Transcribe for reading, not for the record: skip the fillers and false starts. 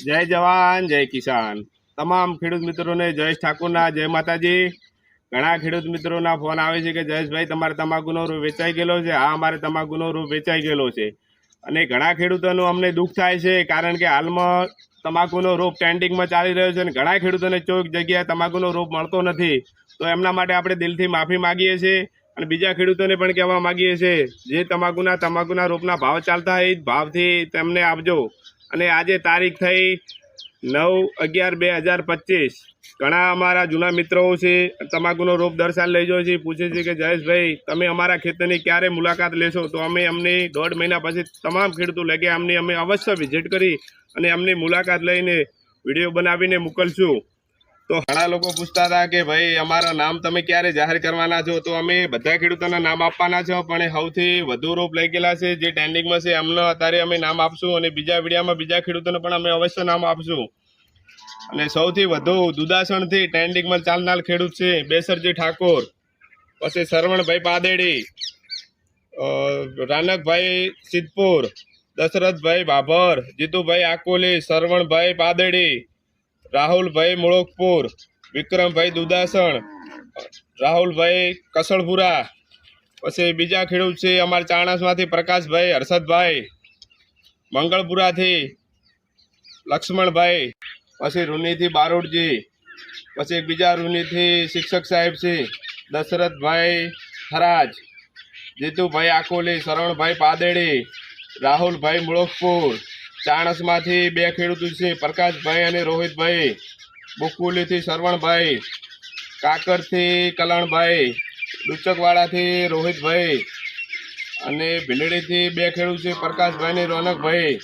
જય જવાન જય કિસાન તમામ ખેડૂત મિત્રોને જયેશ ઠાકોરના જય માતાજી। ઘણા ખેડૂત મિત્રોના ફોન આવે છે કે જયેશભાઈ તમારે તમાકુનો રૂ વેચાઈ ગયેલો છે। હા, અમારે તમાકુનો રૂ વેચાઈ ગયેલો છે અને ઘણા ખેડૂતોનું અમને દુઃખ થાય છે, કારણ કે હાલમાં તમાકુનો રોપ ટ્રેન્ડિંગમાં ચાલી રહ્યો છે અને ઘણા ખેડૂતોને ચોક જગ્યાએ તમાકુનો રોપ મળતો નથી। તો એમના માટે આપણે દિલથી માફી માગીએ છીએ અને બીજા ખેડૂતોને પણ કહેવા માગીએ છીએ, જે તમાકુના રોપના ભાવ ચાલતા હોય એ જ ભાવથી તેમને આપજો। અને આજે તારીખ થઈ 9/11/2025। ઘણા અમારા જૂના મિત્રો છે, તમાકુનો રોપ દર સાલ લઈ જાય છે, પૂછે છે કે જયેશભાઈ તમે અમારા ખેતરની ક્યારે મુલાકાત લેશો? તો અમે અમની 1.5 મહિના પછી તમામ ખેડૂતો લગે અમે અવશ્ય વિઝિટ કરી અને અમની મુલાકાત લઈને વિડીયો બનાવીને મોકલશું। તો ઘણા લોકો પૂછતા હતા કે ભાઈ અમારા નામ તમે ક્યારે જાહેર કરવાના છો? તો અમે બધા ખેડૂતોના નામ આપવાના છો, પણ સૌથી વધુ રોપ લઈ ગયેલા છે જે ટ્રેન્ડિંગમાં છે એમનો અત્યારે અમે નામ આપશું અને બીજા વિડીયોમાં બીજા ખેડૂતોને પણ અમે અવશ્ય નામ આપશું। અને સૌથી વધુ દુદાસણથી ટ્રેન્ડિંગમાં ચાલનાર ખેડૂત છે બેસરજી ઠાકોર, પછી સરવણભાઈ પાદેડી, રાનકભાઈ સિદ્ધપુર, દશરથભાઈ ભાભર, જીતુભાઈ આકોલી, સરવણભાઈ પાદેડી, રાહુલભાઈ મુળોકપુર, વિક્રમભાઈ દુદાસણ, રાહુલભાઈ કસળપુરા, પછી બીજા ખેડૂત છે અમારા ચાણસમાંથી પ્રકાશભાઈ હર્ષદભાઈ, મંગળપુરાથી લક્ષ્મણભાઈ, પછી રૂનીથી બારોટજી, પછી બીજા રૂનીથી શિક્ષક સાહેબ છે દશરથભાઈ થરાજ, જીતુભાઈ આકોલી, સરવણભાઈ પાદેડી, રાહુલભાઈ મુળોકપુર। ચાણસમાંથી 2 ખેડૂતો છે પ્રકાશભાઈ અને રોહિતભાઈ, બુકુલીથી સરવણભાઈ, કાકરથી કલણભાઈ, ડુચકવાડાથી રોહિતભાઈ અને ભીલડીથી 2 ખેડૂત છે પ્રકાશભાઈ અને રોનકભાઈ।